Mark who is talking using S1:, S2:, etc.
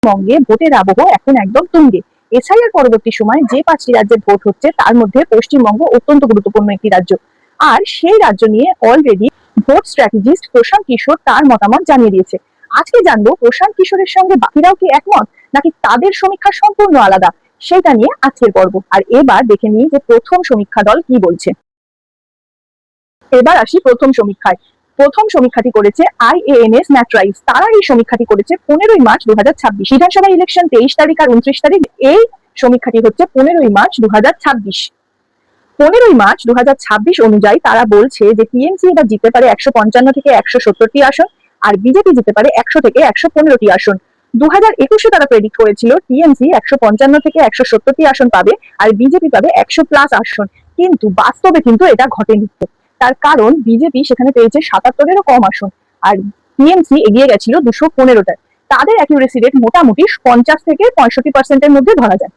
S1: পশ্চিমবঙ্গে ভোটের আবহ এখন একদম তুঙ্গে। এসআইআর পরবর্তী সময় যে 5টি রাজ্যের ভোট হচ্ছে তার মধ্যে পশ্চিমবঙ্গ অত্যন্ত গুরুত্বপূর্ণ একটি রাজ্য। আর সেই রাজ্য নিয়ে already vote strategist Prashant Kishor তার মতামত জানিয়ে দিয়েছে। আজকে জানবো প্রশান্ত কিশোরের সঙ্গে বাকিরাও কি একমত, নাকি তাদের সমীক্ষা সম্পূর্ণ আলাদা, সেটা নিয়ে আজকের পর্ব। আর এবার দেখে নিই যে প্রথম সমীক্ষা দল কি বলছে। এবার আসি প্রথম সমীক্ষায়। প্রথম সমীক্ষাটি করেছে IANS ম্যাট্রাইস। তারা এই সমীক্ষাটি করেছে 15ই মার্চ 2026। বিধানসভা ইলেকশন 23 তারিখ আর 29 তারিখ। এই সমীক্ষাটি হচ্ছে 15ই মার্চ 2026। 15ই মার্চ 2026 অনুযায়ী তারা বলছে যে টিএমসি এবার জিততে পারে 155 থেকে 170টি আসন, আর বিজেপি জিততে পারে 100 থেকে 115টি আসন। 2021-এ তারা প্রেডিক্ট করেছিল টিএমসি 155 থেকে 170টি আসন পাবে, আর বিজেপি পাবে 100+ আসন। কিন্তু বাস্তবে কিন্তু এটা ঘটেনি। তার কারণ বিজেপি সেখানে পেয়েছে 77-এরও কম আসন, আর টিএমসি এগিয়ে গেছিল 215টায়। তাদের অ্যাকিউরেসি রেট মোটামুটি 50 থেকে 65%-এর মধ্যে ধরা যায়।